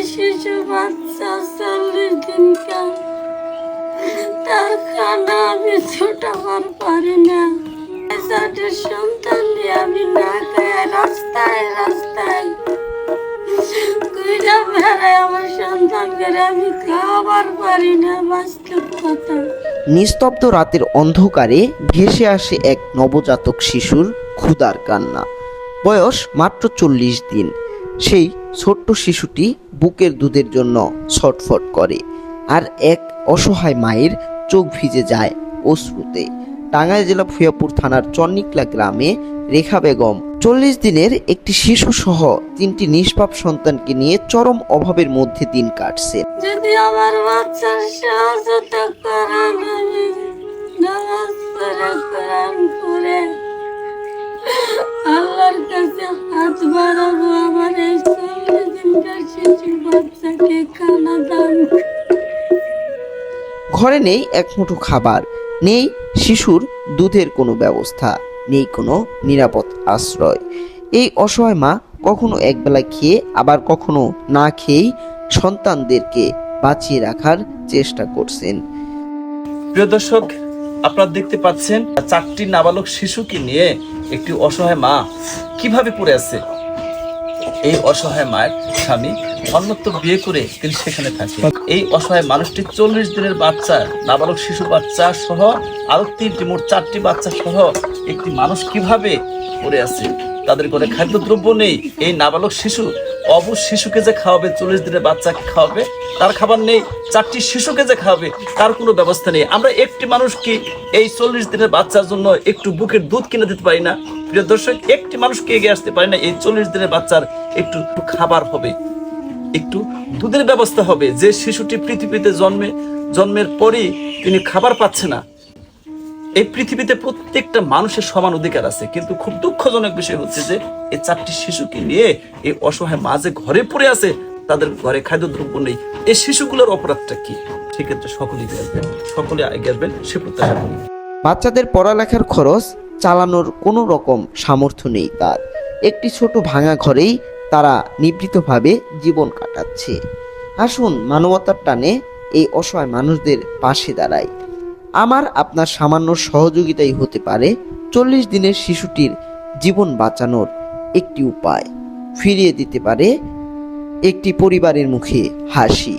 শিশু বাচ্চা 40 দিনকার, তার খানা আমি ছোটাবার পারি না। যাদের সন্তান নিয়ে আমি না খাই রাস্তায় রাস্তায় ঘুরে বেড়াই, আমার সন্তানকে আমি খাবার পারি না। বাস্তব কথা। নিস্তব্ধ রাতের অন্ধকারে ভেসে আসে এক নবজাতক শিশুর ক্ষুধার কান্না। বয়স মাত্র 40 দিন। সেই ছোট্ট শিশুটি বুকের দুধের জন্য ছটফট করে, আর এক অসহায় মায়ের চোখ ভিজে যায় অশ্রুতে। টাঙ্গাইল জেলা ভূয়াপুর থানার চন্নিকলা গ্রামে রেখা বেগম 40 দিনের একটি শিশু সহ 3টি নিষ্পাপ সন্তানকে নিয়ে চরম অভাবের মধ্যে দিন কাটছে। যদি আমার বাচ্চার সহযোগিতা করেন, আমি নামাজ পড়ে কোরআন পড়ে আল্লাহর কাছে হাত বাড়াবো, আমার এই 40 দিনকার শিশু বাচ্চাকে খানা দান। ঘরে নেই এক মুঠো খাবার, নেই শিশুর দুধের কোনো ব্যবস্থা, নেই কোনো নিরাপদ আশ্রয়। এই অসহায় মা কখনো একবেলা খেয়ে আবার কখনো না খেয়েই সন্তানদেরকে বাঁচিয়ে রাখার চেষ্টা করছেন। প্রিয় দর্শক, আপনারা দেখতে পাচ্ছেন 4টি নাবালক শিশুকে নিয়ে একটি অসহায় মা কিভাবে পড়ে আছে। এই অসহায় মায়ের স্বামী অন্যত্র বিয়ে করে তিনি সেখানে থাকে। এই অসহায় মানুষটি 40 দিনের বাচ্চা, নাবালক শিশু বাচ্চা সহ আরো 3টি, মোট 4টি বাচ্চা সহ একটি মানুষ কিভাবে পড়ে আছে। তাদের ঘরে খাদ্যদ্রব্য নেই। এই নাবালক শিশু অবুঝ শিশুকে যে খাওয়াবে, 40 দিনের বাচ্চাকে খাওয়াবে, তার খাবার নেই। 4টি শিশুকে যে খাওয়াবে তার কোনো ব্যবস্থা নেই। আমরা একটি মানুষ কি এই 40 দিনের বাচ্চার জন্য একটু বুকের দুধ কিনে দিতে পারি না? প্রিয় দর্শক, একটি মানুষকে এগিয়ে আসতে পারি না এই 40 দিনের বাচ্চার একটু খাবার হবে, একটু দুধের ব্যবস্থা হবে। যে শিশুটি পৃথিবীতে জন্মের পরই তিনি খাবার পাচ্ছে না। এই পৃথিবীতে প্রত্যেকটা মানুষের সমান অধিকার আছে, কিন্তু খুব দুঃখজনক বিষয় হচ্ছে যে এই 4টি শিশুকে নিয়ে এই অসহায় মা যে ঘরে পড়ে আছে, তাদের ঘরে খাদ্যদ্রব্য নেই। এই শিশুগুলোর অপরাধটা কি? সেক্ষেত্রে সকলে এগিয়ে আসবেন সে প্রত্যাশা করি। বাচ্চাদের পড়ালেখার খরচ চালানোর কোনো রকম সামর্থ্য নেই তার। একটি ছোট ভাঙা ঘরেই তারা নিভৃতভাবে জীবন কাটাচ্ছে। আসুন মানবতার টানে এই অসহায় মানুষদের পাশে দাঁড়াই। আমার আপনার সামান্য সহযোগিতাই হতে পারে 40 দিনের শিশুটির জীবন বাঁচানোর একটি উপায়, ফিরিয়ে দিতে পারে একটি পরিবারের মুখে হাসি।